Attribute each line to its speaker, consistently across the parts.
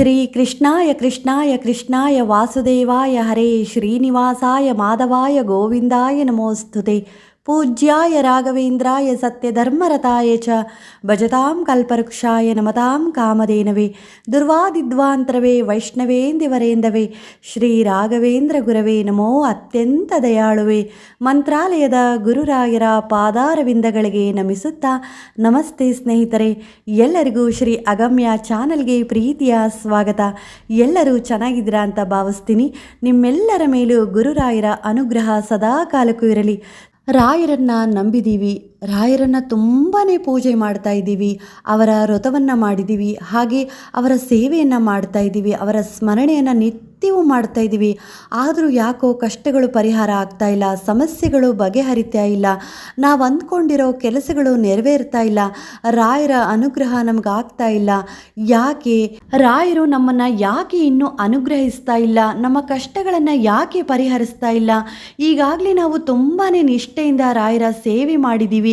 Speaker 1: ಶ್ರೀ ಕೃಷ್ಣಾಯ ಕೃಷ್ಣಾಯ ಕೃಷ್ಣಾಯ ವಾಸುದೇವಾಯ ಹರೇ ಶ್ರೀನಿವಾಸಾಯ ಮಾಧವಾಯ ಗೋವಿಂದಾಯ ನಮೋಸ್ತುತೆ ಪೂಜ್ಯಾಯ ರಾಘವೇಂದ್ರಾಯ ಸತ್ಯಧರ್ಮರತಾಯ ಚ ಭಜತಾಂ ಕಲ್ಪವೃಕ್ಷಾಯ ನಮತಾಂ ಕಾಮಧೇನವೇ ದುರ್ವಾದಿಧ್ವಾಂತರವೇ ವೈಷ್ಣವೇಂದಿವರೇಂದವೇ ಶ್ರೀ ರಾಘವೇಂದ್ರ ಗುರವೇ ನಮೋ ಅತ್ಯಂತ ದಯಾಳುವೆ. ಮಂತ್ರಾಲಯದ ಗುರುರಾಯರ ಪಾದಾರವಿಂದಗಳಿಗೆ ನಮಿಸುತ್ತಾ ನಮಸ್ತೆ ಸ್ನೇಹಿತರೆ, ಎಲ್ಲರಿಗೂ ಶ್ರೀ ಅಗಮ್ಯ ಚಾನಲ್ಗೆ ಪ್ರೀತಿಯ ಸ್ವಾಗತ. ಎಲ್ಲರೂ ಚೆನ್ನಾಗಿದ್ದೀರಾ ಅಂತ ಭಾವಿಸ್ತೀನಿ. ನಿಮ್ಮೆಲ್ಲರ ಮೇಲೂ ಗುರುರಾಯರ ಅನುಗ್ರಹ ಸದಾ ಕಾಲಕ್ಕೂ ಇರಲಿ. ರಾಯರನ್ನು ನಂಬಿದ್ದೀವಿ, ರಾಯರನ್ನು ತುಂಬಾ ಪೂಜೆ ಮಾಡ್ತಾ ಇದ್ದೀವಿ, ಅವರ ವ್ರತವನ್ನು ಮಾಡಿದ್ದೀವಿ, ಹಾಗೆ ಅವರ ಸೇವೆಯನ್ನು ಮಾಡ್ತಾ ಇದ್ದೀವಿ, ಅವರ ಸ್ಮರಣೆಯನ್ನು ನಿತ್ಯವೂ ಮಾಡ್ತಾ ಇದ್ದೀವಿ. ಆದರೂ ಯಾಕೋ ಕಷ್ಟಗಳು ಪರಿಹಾರ ಆಗ್ತಾ ಇಲ್ಲ, ಸಮಸ್ಯೆಗಳು ಬಗೆಹರಿತಾ ಇಲ್ಲ, ನಾವು ಅಂದ್ಕೊಂಡಿರೋ ಕೆಲಸಗಳು ನೆರವೇರ್ತಾ ಇಲ್ಲ, ರಾಯರ ಅನುಗ್ರಹ ನಮಗಾಗ್ತಾ ಇಲ್ಲ. ಯಾಕೆ ರಾಯರು ನಮ್ಮನ್ನು ಯಾಕೆ ಇನ್ನೂ ಅನುಗ್ರಹಿಸ್ತಾ ಇಲ್ಲ, ನಮ್ಮ ಕಷ್ಟಗಳನ್ನು ಯಾಕೆ ಪರಿಹರಿಸ್ತಾ ಇಲ್ಲ? ಈಗಾಗಲೇ ನಾವು ತುಂಬಾ ನಿಷ್ಠೆಯಿಂದ ರಾಯರ ಸೇವೆ ಮಾಡಿದ್ದೀವಿ,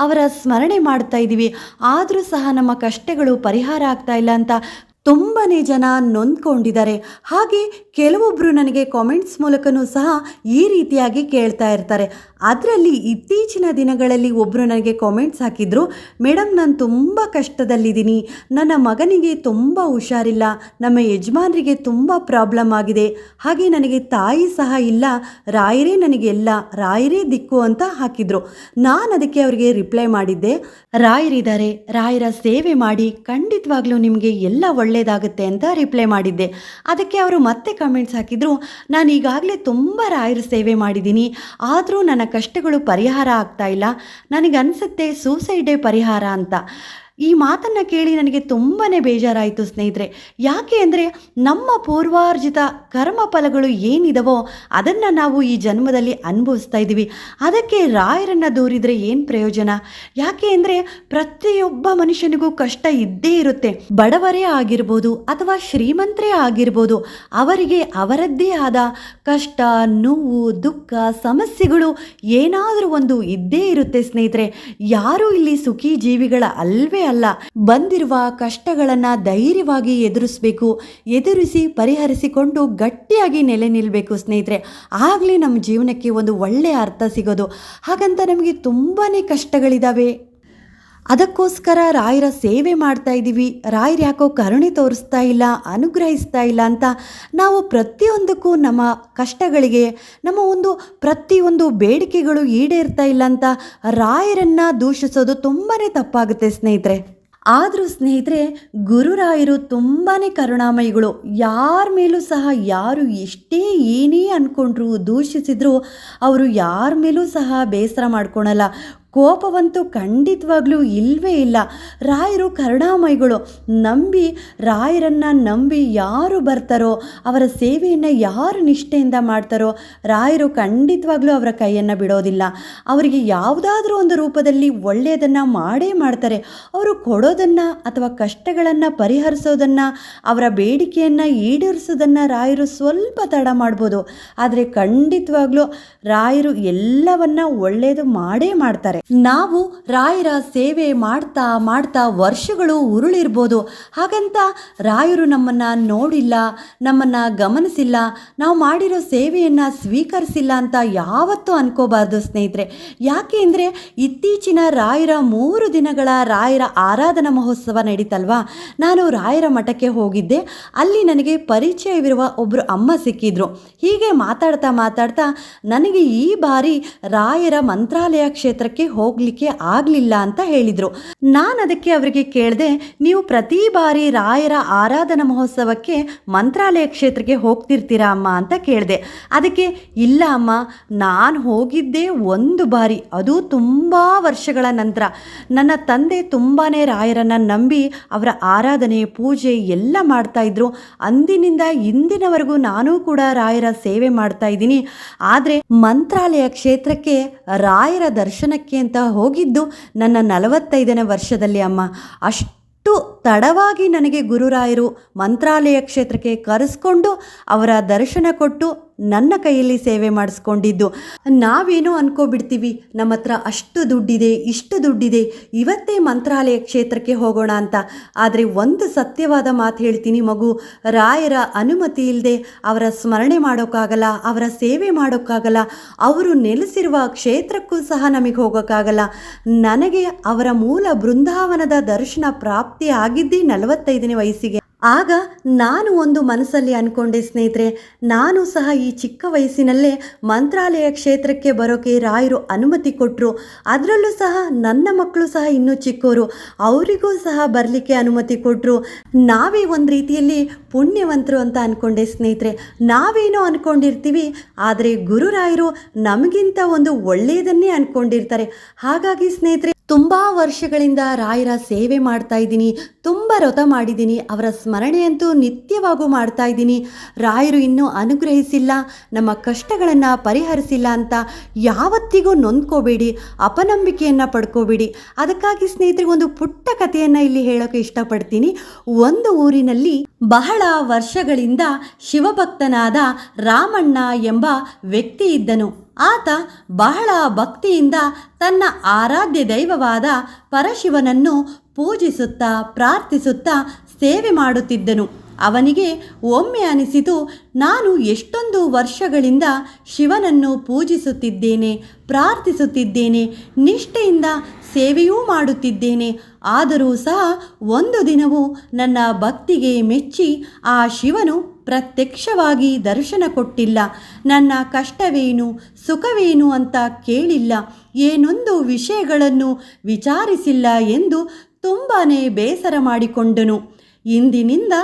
Speaker 1: ಅವರ ಸ್ಮರಣೆ ಮಾಡ್ತಾ ಇದ್ದೀವಿ, ಆದರೂ ಸಹ ನಮ್ಮ ಕಷ್ಟಗಳು ಪರಿಹಾರ ಆಗ್ತಾ ಇಲ್ಲ ಅಂತ ತುಂಬಾ ಜನ ನೊಂದ್ಕೊಂಡಿದ್ದಾರೆ. ಹಾಗೆ ಕೆಲವೊಬ್ಬರು ನನಗೆ ಕಾಮೆಂಟ್ಸ್ ಮೂಲಕನೂ ಸಹ ಈ ರೀತಿಯಾಗಿ ಕೇಳ್ತಾ ಇರ್ತಾರೆ. ಅದರಲ್ಲಿ ಇತ್ತೀಚಿನ ದಿನಗಳಲ್ಲಿ ಒಬ್ಬರು ನನಗೆ ಕಾಮೆಂಟ್ಸ್ ಹಾಕಿದ್ರು, ಮೇಡಮ್ ನಾನು ತುಂಬ ಕಷ್ಟದಲ್ಲಿದ್ದೀನಿ, ನನ್ನ ಮಗನಿಗೆ ತುಂಬ ಹುಷಾರಿಲ್ಲ, ನಮ್ಮ ಯಜಮಾನರಿಗೆ ತುಂಬ ಪ್ರಾಬ್ಲಮ್ ಆಗಿದೆ, ಹಾಗೆ ನನಗೆ ತಾಯಿ ಸಹ ಇಲ್ಲ, ರಾಯರೇ ನನಗೆಲ್ಲ, ರಾಯರೇ ದಿಕ್ಕು ಅಂತ ಹಾಕಿದ್ರು. ನಾನು ಅದಕ್ಕೆ ಅವರಿಗೆ ರಿಪ್ಲೈ ಮಾಡಿದ್ದೆ, ರಾಯರಿದ್ದಾರೆ, ರಾಯರ ಸೇವೆ ಮಾಡಿ, ಖಂಡಿತವಾಗ್ಲೂ ನಿಮಗೆ ಎಲ್ಲ ಒಳ್ಳೆಯದಾಗುತ್ತೆ ಅಂತ ರಿಪ್ಲೈ ಮಾಡಿದ್ದೆ. ಅದಕ್ಕೆ ಅವರು ಮತ್ತೆ ಕಮೆಂಟ್ಸ್ ಹಾಕಿದ್ರು, ನಾನು ಈಗಾಗಲೇ ತುಂಬ ರಾಯರ ಸೇವೆ ಮಾಡಿದ್ದೀನಿ, ಆದರೂ ನನ್ನ ಕಷ್ಟಗಳು ಪರಿಹಾರ ಆಗ್ತಾ ಇಲ್ಲ, ನನಗನ್ಸುತ್ತೆ ಸೂಸೈಡೇ ಪರಿಹಾರ ಅಂತ. ಈ ಮಾತನ್ನು ಕೇಳಿ ನನಗೆ ತುಂಬಾ ಬೇಜಾರಾಯಿತು ಸ್ನೇಹಿತರೆ. ಯಾಕೆ ಅಂದರೆ ನಮ್ಮ ಪೂರ್ವಾರ್ಜಿತ ಕರ್ಮ ಫಲಗಳು ಏನಿದವೋ ಅದನ್ನು ನಾವು ಈ ಜನ್ಮದಲ್ಲಿ ಅನುಭವಿಸ್ತಾ ಇದ್ದೀವಿ. ಅದಕ್ಕೆ ರಾಯರನ್ನು ದೂರಿದರೆ ಏನು ಪ್ರಯೋಜನ? ಯಾಕೆ ಅಂದರೆ ಪ್ರತಿಯೊಬ್ಬ ಮನುಷ್ಯನಿಗೂ ಕಷ್ಟ ಇದ್ದೇ ಇರುತ್ತೆ. ಬಡವರೇ ಆಗಿರ್ಬೋದು ಅಥವಾ ಶ್ರೀಮಂತರೇ ಆಗಿರ್ಬೋದು, ಅವರಿಗೆ ಅವರದ್ದೇ ಆದ ಕಷ್ಟ, ನೋವು, ದುಃಖ, ಸಮಸ್ಯೆಗಳು ಏನಾದರೂ ಒಂದು ಇದ್ದೇ ಇರುತ್ತೆ ಸ್ನೇಹಿತರೆ. ಯಾರೂ ಇಲ್ಲಿ ಸುಖಿ ಜೀವಿಗಳ ಅಲ್ವೇ ಅಲ್ಲ. ಬಂದಿರುವ ಕಷ್ಟಗಳನ್ನು ಧೈರ್ಯವಾಗಿ ಎದುರಿಸಬೇಕು, ಎದುರಿಸಿ ಪರಿಹರಿಸಿಕೊಂಡು ಗಟ್ಟಿಯಾಗಿ ನೆಲೆ ನಿಲ್ಲಬೇಕು ಸ್ನೇಹಿತರೆ. ಆಗಲೇ ನಮ್ಮ ಜೀವನಕ್ಕೆ ಒಂದು ಒಳ್ಳೆಯ ಅರ್ಥ ಸಿಗೋದು. ಹಾಗಂತ ನಮಗೆ ತುಂಬಾ ಕಷ್ಟಗಳಿದ್ದಾವೆ, ಅದಕ್ಕೋಸ್ಕರ ರಾಯರ ಸೇವೆ ಮಾಡ್ತಾ ಇದ್ದೀವಿ, ರಾಯರು ಯಾಕೋ ಕರುಣೆ ತೋರಿಸ್ತಾ ಇಲ್ಲ, ಅನುಗ್ರಹಿಸ್ತಾ ಇಲ್ಲ ಅಂತ ನಾವು ಪ್ರತಿಯೊಂದಕ್ಕೂ ನಮ್ಮ ಕಷ್ಟಗಳಿಗೆ, ನಮ್ಮ ಪ್ರತಿಯೊಂದು ಬೇಡಿಕೆಗಳು ಈಡೇರ್ತಾ ಇಲ್ಲ ಅಂತ ರಾಯರನ್ನು ದೂಷಿಸೋದು ತುಂಬಾ ತಪ್ಪಾಗುತ್ತೆ ಸ್ನೇಹಿತರೆ. ಆದರೂ ಸ್ನೇಹಿತರೆ, ಗುರುರಾಯರು ತುಂಬಾ ಕರುಣಾಮಯಿಗಳು. ಯಾರ ಮೇಲೂ ಸಹ ಯಾರು ಎಷ್ಟೇ ಏನೇ ಅಂದ್ಕೊಂಡ್ರು, ದೂಷಿಸಿದ್ರು ಅವರು ಯಾರ ಮೇಲೂ ಸಹ ಬೇಸರ ಮಾಡ್ಕೊಳಲ್ಲ, ಕೋಪವಂತೂ ಖಂಡಿತವಾಗ್ಲೂ ಇಲ್ಲವೇ ಇಲ್ಲ. ರಾಯರು ಕರುಣಾಮಯಿಗಳು. ರಾಯರನ್ನು ನಂಬಿ ಯಾರು ಬರ್ತಾರೋ, ಅವರ ಸೇವೆಯನ್ನು ಯಾರು ನಿಷ್ಠೆಯಿಂದ ಮಾಡ್ತಾರೋ, ರಾಯರು ಖಂಡಿತವಾಗ್ಲೂ ಅವರ ಕೈಯನ್ನು ಬಿಡೋದಿಲ್ಲ. ಅವರಿಗೆ ಯಾವುದಾದ್ರೂ ಒಂದು ರೂಪದಲ್ಲಿ ಒಳ್ಳೆಯದನ್ನು ಮಾಡೇ ಮಾಡ್ತಾರೆ. ಅವರು ಕೊಡೋದನ್ನು ಅಥವಾ ಕಷ್ಟಗಳನ್ನು ಪರಿಹರಿಸೋದನ್ನು, ಅವರ ಬೇಡಿಕೆಯನ್ನು ಈಡೇರಿಸೋದನ್ನು ರಾಯರು ಸ್ವಲ್ಪ ತಡ ಮಾಡ್ಬೋದು, ಆದರೆ ಖಂಡಿತವಾಗ್ಲೂ ರಾಯರು ಎಲ್ಲವನ್ನ ಒಳ್ಳೆಯದು ಮಾಡೇ ಮಾಡ್ತಾರೆ. ನಾವು ರಾಯರ ಸೇವೆ ಮಾಡ್ತಾ ಮಾಡ್ತಾ ವರ್ಷಗಳು ಉರುಳಿರ್ಬೋದು, ಹಾಗಂತ ರಾಯರು ನಮ್ಮನ್ನು ನೋಡಿಲ್ಲ, ನಮ್ಮನ್ನು ಗಮನಿಸಿಲ್ಲ, ನಾವು ಮಾಡಿರೋ ಸೇವೆಯನ್ನು ಸ್ವೀಕರಿಸಿಲ್ಲ ಅಂತ ಯಾವತ್ತೂ ಅನ್ಕೋಬಾರ್ದು ಸ್ನೇಹಿತರೆ. ಯಾಕೆ ಅಂದರೆ ಇತ್ತೀಚಿನ ರಾಯರ 3 ದಿನಗಳ ರಾಯರ ಆರಾಧನಾ ಮಹೋತ್ಸವ ನಡೀತಲ್ವಾ, ನಾನು ರಾಯರ ಮಠಕ್ಕೆ ಹೋಗಿದ್ದೆ. ಅಲ್ಲಿ ನನಗೆ ಪರಿಚಯವಿರುವ ಒಬ್ಬರು ಅಮ್ಮ ಸಿಕ್ಕಿದ್ರು. ಹೀಗೆ ಮಾತಾಡ್ತಾ ಮಾತಾಡ್ತಾ ನನಗೆ ಈ ಬಾರಿ ರಾಯರ ಮಂತ್ರಾಲಯ ಕ್ಷೇತ್ರಕ್ಕೆ ಹೋಗಲಿಕ್ಕೆ ಆಗಲಿಲ್ಲ ಅಂತ ಹೇಳಿದರು. ನಾನು ಅದಕ್ಕೆ ಅವರಿಗೆ ಕೇಳಿದೆ, ನೀವು ಪ್ರತಿ ಬಾರಿ ರಾಯರ ಆರಾಧನಾ ಮಹೋತ್ಸವಕ್ಕೆ ಮಂತ್ರಾಲಯ ಕ್ಷೇತ್ರಕ್ಕೆ ಹೋಗ್ತಿರ್ತೀರಾ ಅಮ್ಮ ಅಂತ ಕೇಳಿದೆ. ಅದಕ್ಕೆ ಇಲ್ಲ ಅಮ್ಮ, ನಾನು ಹೋಗಿದ್ದೇ 1 ಬಾರಿ, ಅದು ತುಂಬ ವರ್ಷಗಳ ನಂತರ. ನನ್ನ ತಂದೆ ತುಂಬಾ ರಾಯರನ್ನು ನಂಬಿ ಅವರ ಆರಾಧನೆ ಪೂಜೆ ಎಲ್ಲ ಮಾಡ್ತಾಯಿದ್ರು. ಅಂದಿನಿಂದ ಇಂದಿನವರೆಗೂ ನಾನೂ ಕೂಡ ರಾಯರ ಸೇವೆ ಮಾಡ್ತಾ ಇದ್ದೀನಿ. ಆದರೆ ಮಂತ್ರಾಲಯ ಕ್ಷೇತ್ರಕ್ಕೆ ರಾಯರ ದರ್ಶನಕ್ಕೆ ಅಂತ ಹೋಗಿದ್ದು ನನ್ನ 45ನೇ ವರ್ಷದಲ್ಲಿ ಅಮ್ಮ. ಅಷ್ಟು ತಡವಾಗಿ ನನಗೆ ಗುರುರಾಯರು ಮಂತ್ರಾಲಯ ಕ್ಷೇತ್ರಕ್ಕೆ ಕರೆಸ್ಕೊಂಡು ಅವರ ದರ್ಶನ ಕೊಟ್ಟು ನನ್ನ ಕೈಯಲ್ಲಿ ಸೇವೆ ಮಾಡಿಸ್ಕೊಂಡಿದ್ದು. ನಾವೇನೋ ಅನ್ಕೋಬಿಡ್ತೀವಿ, ನಮ್ಮ ಹತ್ರ ಅಷ್ಟು ದುಡ್ಡಿದೆ, ಇಷ್ಟು ದುಡ್ಡಿದೆ, ಇವತ್ತೇ ಮಂತ್ರಾಲಯ ಕ್ಷೇತ್ರಕ್ಕೆ ಹೋಗೋಣ ಅಂತ. ಆದರೆ ಒಂದು ಸತ್ಯವಾದ ಮಾತು ಹೇಳ್ತೀನಿ ಮಗು, ರಾಯರ ಅನುಮತಿ ಇಲ್ಲದೆ ಅವರ ಸ್ಮರಣೆ ಮಾಡೋಕ್ಕಾಗಲ್ಲ, ಅವರ ಸೇವೆ ಮಾಡೋಕ್ಕಾಗಲ್ಲ, ಅವರು ನೆಲೆಸಿರುವ ಕ್ಷೇತ್ರಕ್ಕೂ ಸಹ ನಮಗೆ ಹೋಗೋಕ್ಕಾಗಲ್ಲ. ನನಗೆ ಅವರ ಮೂಲ ಬೃಂದಾವನದ ದರ್ಶನ ಪ್ರಾಪ್ತಿ ಆಗಿದ್ದೇ 45ನೇ ವಯಸ್ಸಿಗೆ. ಆಗ ನಾನು ಒಂದು ಮನಸ್ಸಲ್ಲಿ ಅಂದ್ಕೊಂಡೆ ಸ್ನೇಹಿತರೆ, ನಾನು ಸಹ ಈ ಚಿಕ್ಕ ವಯಸ್ಸಿನಲ್ಲೇ ಮಂತ್ರಾಲಯ ಕ್ಷೇತ್ರಕ್ಕೆ ಬರೋಕ್ಕೆ ರಾಯರು ಅನುಮತಿ ಕೊಟ್ಟರು. ಅದರಲ್ಲೂ ಸಹ ನನ್ನ ಮಕ್ಕಳು ಸಹ ಇನ್ನೂ ಚಿಕ್ಕವರು, ಅವರಿಗೂ ಸಹ ಬರಲಿಕ್ಕೆ ಅನುಮತಿ ಕೊಟ್ಟರು. ನಾವೇ ಒಂದು ರೀತಿಯಲ್ಲಿ ಪುಣ್ಯವಂತರು ಅಂತ ಅಂದ್ಕೊಂಡೆ ಸ್ನೇಹಿತರೆ. ನಾವೇನೋ ಅಂದ್ಕೊಂಡಿರ್ತೀವಿ, ಆದರೆ ಗುರುರಾಯರು ನಮಗಿಂತ ಒಂದು ಒಳ್ಳೆಯದನ್ನೇ ಅಂದ್ಕೊಂಡಿರ್ತಾರೆ. ಹಾಗಾಗಿ ಸ್ನೇಹಿತರೆ, ತುಂಬ ವರ್ಷಗಳಿಂದ ರಾಯರ ಸೇವೆ ಮಾಡ್ತಾ ಇದ್ದೀನಿ, ತುಂಬ ವ್ರತ ಮಾಡಿದ್ದೀನಿ, ಅವರ ಸ್ಮರಣೆಯಂತೂ ನಿತ್ಯವಾಗೂ ಮಾಡ್ತಾ ಇದ್ದೀನಿ. ರಾಯರು ಇನ್ನೂ ಅನುಗ್ರಹಿಸಿಲ್ಲ, ನಮ್ಮ ಕಷ್ಟಗಳನ್ನು ಪರಿಹರಿಸಿಲ್ಲ ಅಂತ ಯಾವತ್ತಿಗೂ ನೊಂದ್ಕೋಬೇಡಿ, ಅಪನಂಬಿಕೆಯನ್ನು ಪಡ್ಕೋಬೇಡಿ. ಅದಕ್ಕಾಗಿ ಸ್ನೇಹಿತರಿಗೆ ಒಂದು ಪುಟ್ಟ ಕಥೆಯನ್ನು ಇಲ್ಲಿ ಹೇಳೋಕ್ಕೆ ಇಷ್ಟಪಡ್ತೀನಿ. ಒಂದು ಊರಿನಲ್ಲಿ ಬಹಳ ವರ್ಷಗಳಿಂದ ಶಿವಭಕ್ತನಾದ ರಾಮಣ್ಣ ಎಂಬ ವ್ಯಕ್ತಿ ಇದ್ದನು. ಆತ ಬಹಳ ಭಕ್ತಿಯಿಂದ ತನ್ನ ಆರಾಧ್ಯ ದೈವವಾದ ಪರಶಿವನನ್ನು ಪೂಜಿಸುತ್ತಾ ಪ್ರಾರ್ಥಿಸುತ್ತಾ ಸೇವೆ ಮಾಡುತ್ತಿದ್ದನು. ಅವನಿಗೆ ಒಮ್ಮೆ ಅನಿಸಿತು, ನಾನು ಎಷ್ಟೊಂದು ವರ್ಷಗಳಿಂದ ಶಿವನನ್ನು ಪೂಜಿಸುತ್ತಿದ್ದೇನೆ, ಪ್ರಾರ್ಥಿಸುತ್ತಿದ್ದೇನೆ, ನಿಷ್ಠೆಯಿಂದ ಸೇವೆಯೂ ಮಾಡುತ್ತಿದ್ದೇನೆ. ಆದರೂ ಸಹ ಒಂದು ದಿನವೂ ನನ್ನ ಭಕ್ತಿಗೆ ಮೆಚ್ಚಿ ಆ ಶಿವನು ಪ್ರತ್ಯಕ್ಷವಾಗಿ ದರ್ಶನ ಕೊಟ್ಟಿಲ್ಲ. ನನ್ನ ಕಷ್ಟವೇನು ಸುಖವೇನು ಅಂತ ಕೇಳಿಲ್ಲ, ಏನೊಂದು ವಿಷಯಗಳನ್ನು ವಿಚಾರಿಸಿಲ್ಲ ಎಂದು ತುಂಬಾ ಬೇಸರ ಮಾಡಿಕೊಂಡನು. ಇಂದಿನಿಂದ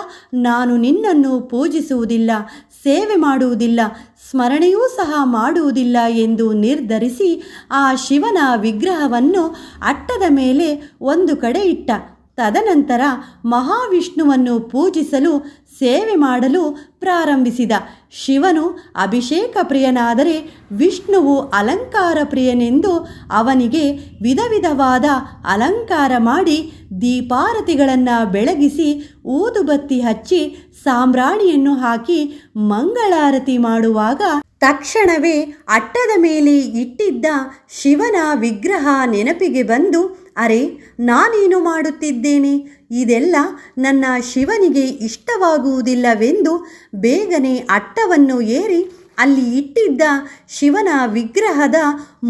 Speaker 1: ನಾನು ನಿನ್ನನ್ನು ಪೂಜಿಸುವುದಿಲ್ಲ, ಸೇವೆ ಮಾಡುವುದಿಲ್ಲ, ಸ್ಮರಣೆಯೂ ಸಹ ಮಾಡುವುದಿಲ್ಲ ಎಂದು ನಿರ್ಧರಿಸಿ ಆ ಶಿವನ ವಿಗ್ರಹವನ್ನು ಅಟ್ಟದ ಮೇಲೆ ಒಂದು ಕಡೆ ಇಟ್ಟ. ತದನಂತರ ಮಹಾವಿಷ್ಣುವನ್ನು ಪೂಜಿಸಲು ಸೇವೆ ಮಾಡಲು ಪ್ರಾರಂಭಿಸಿದ. ಶಿವನು ಅಭಿಷೇಕ ಪ್ರಿಯನಾದರೆ ವಿಷ್ಣುವು ಅಲಂಕಾರ ಪ್ರಿಯನೆಂದು ಅವನಿಗೆ ವಿಧ ವಿಧವಾದ ಅಲಂಕಾರ ಮಾಡಿ ದೀಪಾರತಿಗಳನ್ನು ಬೆಳಗಿಸಿ ಊದುಬತ್ತಿ ಹಚ್ಚಿ ಸಾಂಬ್ರಾಣಿಯನ್ನು ಹಾಕಿ ಮಂಗಳಾರತಿ ಮಾಡುವಾಗ ತಕ್ಷಣವೇ ಅಟ್ಟದ ಮೇಲೆ ಇಟ್ಟಿದ್ದ ಶಿವನ ವಿಗ್ರಹ ನೆನಪಿಗೆ ಬಂದು, ಅರೆ, ನಾನೇನು ಮಾಡುತ್ತಿದ್ದೇನೆ, ಇದೆಲ್ಲ ನನ್ನ ಶಿವನಿಗೆ ಇಷ್ಟವಾಗುವುದಿಲ್ಲವೆಂದು ಬೇಗನೆ ಅಟ್ಟವನ್ನು ಏರಿ ಅಲ್ಲಿ ಇಟ್ಟಿದ್ದ ಶಿವನ ವಿಗ್ರಹದ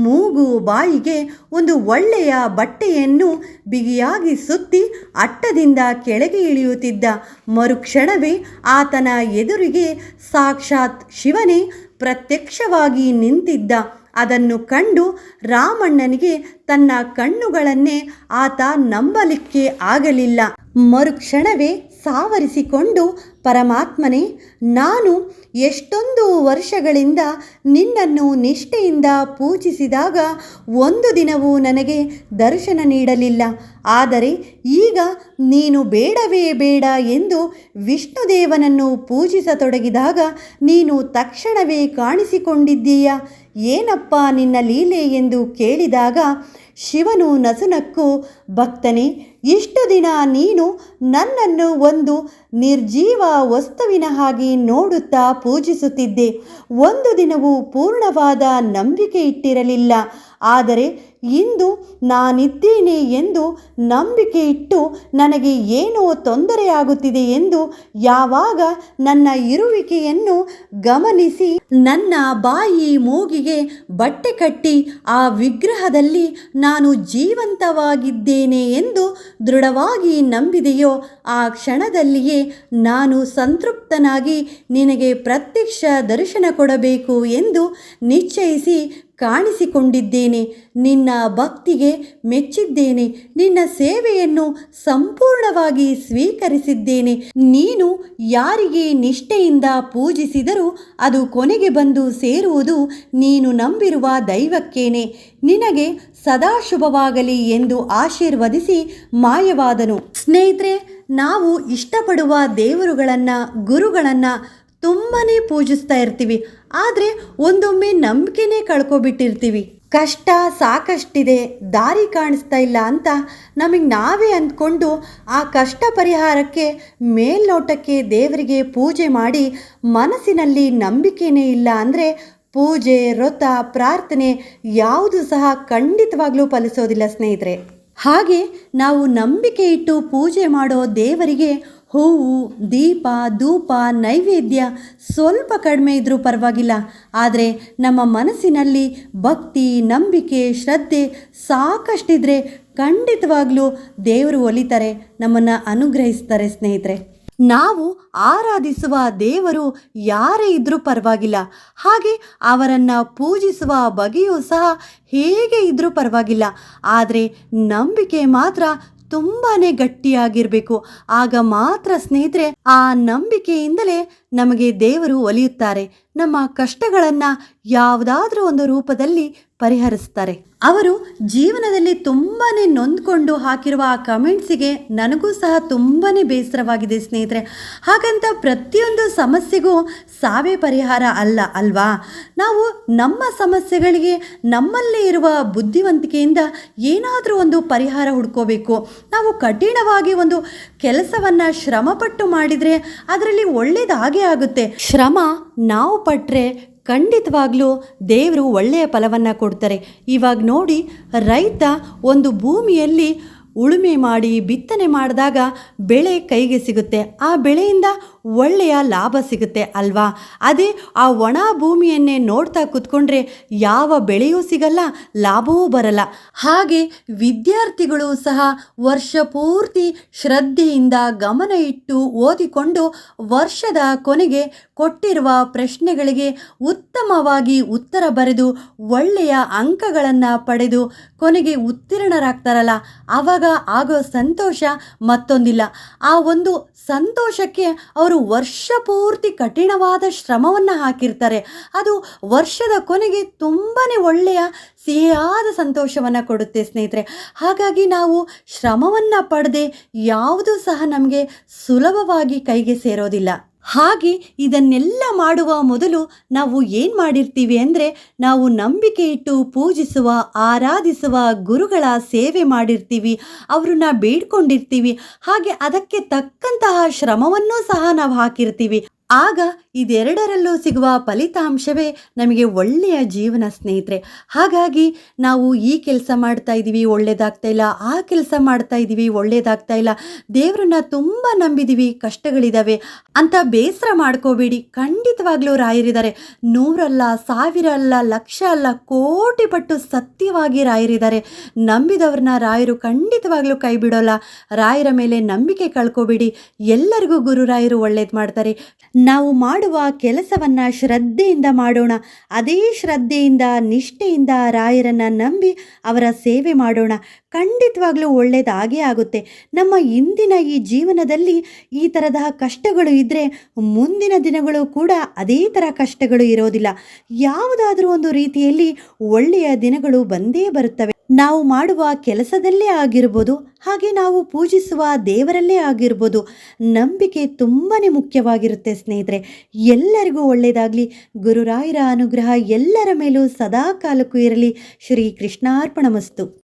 Speaker 1: ಮೂಗು ಬಾಯಿಗೆ ಒಂದು ಒಳ್ಳೆಯ ಬಟ್ಟೆಯನ್ನು ಬಿಗಿಯಾಗಿ ಸುತ್ತಿ ಅಟ್ಟದಿಂದ ಕೆಳಗೆ ಇಳಿಯುತ್ತಿದ್ದ. ಮರುಕ್ಷಣವೇ ಆತನ ಎದುರಿಗೆ ಸಾಕ್ಷಾತ್ ಶಿವನೇ ಪ್ರತ್ಯಕ್ಷವಾಗಿ ನಿಂತಿದ್ದ. ಅದನ್ನು ಕಂಡು ರಾಮಣ್ಣನಿಗೆ ತನ್ನ ಕಣ್ಣುಗಳನ್ನೇ ಆತ ನಂಬಲಿಕ್ಕೆ ಆಗಲಿಲ್ಲ. ಮರುಕ್ಷಣವೇ ಸಾವರಿಸಿಕೊಂಡು, ಪರಮಾತ್ಮನೇ, ನಾನು ಎಷ್ಟೊಂದು ವರ್ಷಗಳಿಂದ ನಿನ್ನನ್ನು ನಿಷ್ಠೆಯಿಂದ ಪೂಜಿಸಿದಾಗ ಒಂದು ದಿನವೂ ನನಗೆ ದರ್ಶನ ನೀಡಲಿಲ್ಲ. ಆದರೆ ಈಗ ನೀನು ಬೇಡವೇ ಬೇಡ ಎಂದು ವಿಷ್ಣುದೇವನನ್ನು ಪೂಜಿಸತೊಡಗಿದಾಗ ನೀನು ತಕ್ಷಣವೇ ಕಾಣಿಸಿಕೊಂಡಿದ್ದೀಯಾ, ಏನಪ್ಪ ನಿನ್ನ ಲೀಲೆ ಎಂದು ಕೇಳಿದಾಗ ಶಿವನು ನಸುನಕ್ಕು, ಭಕ್ತನೇ, ಇಷ್ಟು ದಿನ ನೀನು ನನ್ನನ್ನು ಒಂದು ನಿರ್ಜೀವ ವಸ್ತುವಿನ ಹಾಗೆ ನೋಡುತ್ತಾ ಪೂಜಿಸುತ್ತಿದ್ದೆ. ಒಂದು ದಿನವೂ ಪೂರ್ಣವಾದ ನಂಬಿಕೆ ಇಟ್ಟಿರಲಿಲ್ಲ. ಆದರೆ ಇಂದು ನಾನಿದ್ದೇನೆ ಎಂದು ನಂಬಿಕೆ ಇಟ್ಟು ನನಗೆ ಏನೋ ತೊಂದರೆಯಾಗುತ್ತಿದೆ ಎಂದು ಯಾವಾಗ ನನ್ನ ಇರುವಿಕೆಯನ್ನು ಗಮನಿಸಿ ನನ್ನ ಬಾಯಿ ಮೂಗಿಗೆ ಬಟ್ಟೆ ಕಟ್ಟಿ ಆ ವಿಗ್ರಹದಲ್ಲಿ ನಾನು ಜೀವಂತವಾಗಿದ್ದೇನೆ ಎಂದು ದೃಢವಾಗಿ ನಂಬಿದೆಯೋ ಆ ಕ್ಷಣದಲ್ಲಿಯೇ ನಾನು ಸಂತೃಪ್ತನಾಗಿ ನಿನಗೆ ಪ್ರತ್ಯಕ್ಷ ದರ್ಶನ ಕೊಡಬೇಕು ಎಂದು ನಿಶ್ಚಯಿಸಿ ಕಾಣಿಸಿಕೊಂಡಿದ್ದೇನೆ. ನಿನ್ನ ಭಕ್ತಿಗೆ ಮೆಚ್ಚಿದ್ದೇನೆ, ನಿನ್ನ ಸೇವೆಯನ್ನು ಸಂಪೂರ್ಣವಾಗಿ ಸ್ವೀಕರಿಸಿದ್ದೇನೆ. ನೀನು ಯಾರಿಗೆ ನಿಷ್ಠೆಯಿಂದ ಪೂಜಿಸಿದರೂ ಅದು ಕೊನೆಗೆ ಬಂದು ಸೇರುವುದು ನೀನು ನಂಬಿರುವ ದೈವಕ್ಕೇನೆ. ನಿನಗೆ ಸದಾ ಶುಭವಾಗಲಿ ಎಂದು ಆಶೀರ್ವದಿಸಿ ಮಾಯವಾದನು. ಸ್ನೇಹಿತರೆ, ನಾವು ಇಷ್ಟಪಡುವ ದೇವರುಗಳನ್ನು, ಗುರುಗಳನ್ನು ತುಂಬಾ ಪೂಜಿಸ್ತಾ ಇರ್ತೀವಿ. ಆದರೆ ಒಂದೊಮ್ಮೆ ನಂಬಿಕೆನೇ ಕಳ್ಕೊಬಿಟ್ಟಿರ್ತೀವಿ. ಕಷ್ಟ ಸಾಕಷ್ಟಿದೆ, ದಾರಿ ಕಾಣಿಸ್ತಾ ಇಲ್ಲ ಅಂತ ನಮಗೆ ನಾವೇ ಅಂದ್ಕೊಂಡು ಆ ಕಷ್ಟ ಪರಿಹಾರಕ್ಕೆ ಮೇಲ್ನೋಟಕ್ಕೆ ದೇವರಿಗೆ ಪೂಜೆ ಮಾಡಿ ಮನಸ್ಸಿನಲ್ಲಿ ನಂಬಿಕೆನೇ ಇಲ್ಲ ಅಂದರೆ ಪೂಜೆ, ವ್ರತ, ಪ್ರಾರ್ಥನೆ ಯಾವುದು ಸಹ ಖಂಡಿತವಾಗ್ಲೂ ಫಲಿಸೋದಿಲ್ಲ ಸ್ನೇಹಿತರೆ. ಹಾಗೆ ನಾವು ನಂಬಿಕೆ ಇಟ್ಟು ಪೂಜೆ ಮಾಡೋ ದೇವರಿಗೆ ಹೂವು, ದೀಪ, ಧೂಪ, ನೈವೇದ್ಯ ಸ್ವಲ್ಪ ಕಡಿಮೆ ಇದ್ದರೂ ಪರವಾಗಿಲ್ಲ, ಆದರೆ ನಮ್ಮ ಮನಸ್ಸಿನಲ್ಲಿ ಭಕ್ತಿ, ನಂಬಿಕೆ, ಶ್ರದ್ಧೆ ಸಾಕಷ್ಟಿದ್ರೆ ಖಂಡಿತವಾಗ್ಲೂ ದೇವರು ಒಲಿತಾರೆ, ನಮ್ಮನ್ನು ಅನುಗ್ರಹಿಸ್ತಾರೆ ಸ್ನೇಹಿತರೆ. ನಾವು ಆರಾಧಿಸುವ ದೇವರು ಯಾರೇ ಇದ್ರೂ ಪರವಾಗಿಲ್ಲ, ಹಾಗೆ ಅವರನ್ನು ಪೂಜಿಸುವ ಬಗೆಯೂ ಸಹ ಹೇಗೆ ಇದ್ರೂ ಪರವಾಗಿಲ್ಲ, ಆದರೆ ನಂಬಿಕೆ ಮಾತ್ರ ತುಂಬಾ ಗಟ್ಟಿಯಾಗಿರಬೇಕು. ಆಗ ಮಾತ್ರ ಸ್ನೇಹಿತರೆ ಆ ನಂಬಿಕೆಯಿಂದಲೇ ನಮಗೆ ದೇವರು ಒಲಿಯುತ್ತಾರೆ, ನಮ್ಮ ಕಷ್ಟಗಳನ್ನು ಯಾವುದಾದ್ರೂ ಒಂದು ರೂಪದಲ್ಲಿ ಪರಿಹರಿಸ್ತಾರೆ. ಅವರು ಜೀವನದಲ್ಲಿ ತುಂಬಾ ನೊಂದ್ಕೊಂಡು ಹಾಕಿರುವ ಆ ಕಮೆಂಟ್ಸಿಗೆ ನನಗೂ ಸಹ ತುಂಬಾ ಬೇಸರವಾಗಿದೆ ಸ್ನೇಹಿತರೆ. ಹಾಗಂತ ಪ್ರತಿಯೊಂದು ಸಮಸ್ಯೆಗೂ ಸಾವೇ ಪರಿಹಾರ ಅಲ್ವಾ? ನಾವು ನಮ್ಮ ಸಮಸ್ಯೆಗಳಿಗೆ ನಮ್ಮಲ್ಲೇ ಇರುವ ಬುದ್ಧಿವಂತಿಕೆಯಿಂದ ಏನಾದರೂ ಒಂದು ಪರಿಹಾರ ಹುಡ್ಕೋಬೇಕು. ನಾವು ಕಠಿಣವಾಗಿ ಒಂದು ಕೆಲಸವನ್ನು ಶ್ರಮಪಟ್ಟು ಮಾಡಿದರೆ ಅದರಲ್ಲಿ ಒಳ್ಳೆಯದಾಗೇ ಆಗುತ್ತೆ. ಶ್ರಮ ನಾವು ಪಟ್ಟರೆ ಖಂಡಿತವಾಗ್ಲೂ ದೇವರು ಒಳ್ಳೆಯ ಫಲವನ್ನು ಕೊಡ್ತಾರೆ. ಇವಾಗ ನೋಡಿ, ರೈತ ಒಂದು ಭೂಮಿಯಲ್ಲಿ ಉಳುಮೆ ಮಾಡಿ ಬಿತ್ತನೆ ಮಾಡಿದಾಗ ಬೆಳೆ ಕೈಗೆ ಸಿಗುತ್ತೆ, ಆ ಬೆಳೆಯಿಂದ ಒಳ್ಳೆಯ ಲಾಭ ಸಿಗುತ್ತೆ ಅಲ್ವಾ? ಅದೇ ಆ ಒಣ ಭೂಮಿಯನ್ನೇ ನೋಡ್ತಾ ಕೂತ್ಕೊಂಡ್ರೆ ಯಾವ ಬೆಳೆಯೂ ಸಿಗಲ್ಲ, ಲಾಭವೂ ಬರಲ್ಲ. ಹಾಗೆ ವಿದ್ಯಾರ್ಥಿಗಳು ಸಹ ವರ್ಷ ಪೂರ್ತಿ ಶ್ರದ್ಧೆಯಿಂದ ಗಮನ ಇಟ್ಟು ಓದಿಕೊಂಡು ವರ್ಷದ ಕೊನೆಗೆ ಕೊಟ್ಟಿರುವ ಪ್ರಶ್ನೆಗಳಿಗೆ ಉತ್ತಮವಾಗಿ ಉತ್ತರ ಬರೆದು ಒಳ್ಳೆಯ ಅಂಕಗಳನ್ನು ಪಡೆದು ಕೊನೆಗೆ ಉತ್ತೀರ್ಣರಾಗ್ತಾರಲ್ಲ, ಆವಾಗ ಆಗೋ ಸಂತೋಷ ಮತ್ತೊಂದಿಲ್ಲ. ಆ ಒಂದು ಸಂತೋಷಕ್ಕೆ ಅವರು ವರ್ಷ ಪೂರ್ತಿ ಕಠಿಣವಾದ ಶ್ರಮವನ್ನು ಹಾಕಿರ್ತಾರೆ, ಅದು ವರ್ಷದ ಕೊನೆಗೆ ತುಂಬಾ ಒಳ್ಳೆಯ ಸಿಹಿಯಾದ ಸಂತೋಷವನ್ನು ಕೊಡುತ್ತೆ ಸ್ನೇಹಿತರೆ. ಹಾಗಾಗಿ ನಾವು ಶ್ರಮವನ್ನು ಪಡೆದೇ ಯಾವುದೂ ಸಹ ನಮಗೆ ಸುಲಭವಾಗಿ ಕೈಗೆ ಸೇರೋದಿಲ್ಲ. ಹಾಗೆ ಇದನ್ನೆಲ್ಲ ಮಾಡುವ ಮೊದಲು ನಾವು ಏನು ಮಾಡಿರ್ತೀವಿ ಅಂದರೆ, ನಾವು ನಂಬಿಕೆ ಇಟ್ಟು ಪೂಜಿಸುವ, ಆರಾಧಿಸುವ ಗುರುಗಳ ಸೇವೆ ಮಾಡಿರ್ತೀವಿ, ಅವ್ರನ್ನ ಬೇಡ್ಕೊಂಡಿರ್ತೀವಿ, ಹಾಗೆ ಅದಕ್ಕೆ ತಕ್ಕಂತಹ ಶ್ರಮವನ್ನೂ ಸಹ ನಾವು ಹಾಕಿರ್ತೀವಿ. ಆಗ ಇದೆರಡರಲ್ಲೂ ಸಿಗುವ ಫಲಿತಾಂಶವೇ ನಮಗೆ ಒಳ್ಳೆಯ ಜೀವನ ಸ್ನೇಹಿತರೆ. ಹಾಗಾಗಿ ನಾವು ಈ ಕೆಲಸ ಮಾಡ್ತಾ ಇದ್ದೀವಿ ಒಳ್ಳೆಯದಾಗ್ತಾ ಇಲ್ಲ, ಆ ಕೆಲಸ ಮಾಡ್ತಾ ಇದ್ದೀವಿ ಒಳ್ಳೆಯದಾಗ್ತಾ ಇಲ್ಲ, ದೇವರನ್ನ ತುಂಬ ನಂಬಿದ್ದೀವಿ ಕಷ್ಟಗಳಿದ್ದಾವೆ ಅಂತ ಬೇಸರ ಮಾಡ್ಕೋಬೇಡಿ. ಖಂಡಿತವಾಗ್ಲೂ ರಾಯರಿದ್ದಾರೆ. 100 ಅಲ್ಲ, 1000 ಅಲ್ಲ, 1,00,000 ಅಲ್ಲ, ಕೋಟಿ ಪಟ್ಟು ಸತ್ಯವಾಗಿ ರಾಯರಿದ್ದಾರೆ. ನಂಬಿದವ್ರನ್ನ ರಾಯರು ಖಂಡಿತವಾಗ್ಲೂ ಕೈ ಬಿಡೋಲ್ಲ. ರಾಯರ ಮೇಲೆ ನಂಬಿಕೆ ಕಳ್ಕೋಬೇಡಿ. ಎಲ್ಲರಿಗೂ ಗುರುರಾಯರು ಒಳ್ಳೇದು ಮಾಡ್ತಾರೆ. ನಾವು ಮಾಡುವ ಕೆಲಸವನ್ನು ಶ್ರದ್ಧೆಯಿಂದ ಮಾಡೋಣ. ಅದೇ ಶ್ರದ್ಧೆಯಿಂದ, ನಿಷ್ಠೆಯಿಂದ ರಾಯರನ್ನು ನಂಬಿ ಅವರ ಸೇವೆ ಮಾಡೋಣ. ಖಂಡಿತವಾಗ್ಲೂ ಒಳ್ಳೆಯದಾಗೇ ಆಗುತ್ತೆ. ನಮ್ಮ ಇಂದಿನ ಈ ಜೀವನದಲ್ಲಿ ಈ ಥರದ ಕಷ್ಟಗಳು ಇದ್ದರೆ ಮುಂದಿನ ದಿನಗಳು ಕೂಡ ಅದೇ ಥರ ಕಷ್ಟಗಳು ಇರೋದಿಲ್ಲ. ಯಾವುದಾದ್ರೂ ಒಂದು ರೀತಿಯಲ್ಲಿ ಒಳ್ಳೆಯ ದಿನಗಳು ಬಂದೇ ಬರುತ್ತವೆ. ನಾವು ಮಾಡುವ ಕೆಲಸದಲ್ಲೇ ಆಗಿರ್ಬೋದು, ಹಾಗೆ ನಾವು ಪೂಜಿಸುವ ದೇವರಲ್ಲೇ ಆಗಿರ್ಬೋದು, ನಂಬಿಕೆ ತುಂಬಾ ಮುಖ್ಯವಾಗಿರುತ್ತೆ ಸ್ನೇಹಿತರೆ. ಎಲ್ಲರಿಗೂ ಒಳ್ಳೆಯದಾಗಲಿ. ಗುರುರಾಯರ ಅನುಗ್ರಹ ಎಲ್ಲರ ಮೇಲೂ ಸದಾ ಕಾಲಕ್ಕೂ ಇರಲಿ. ಶ್ರೀ ಕೃಷ್ಣಾರ್ಪಣಮಸ್ತು.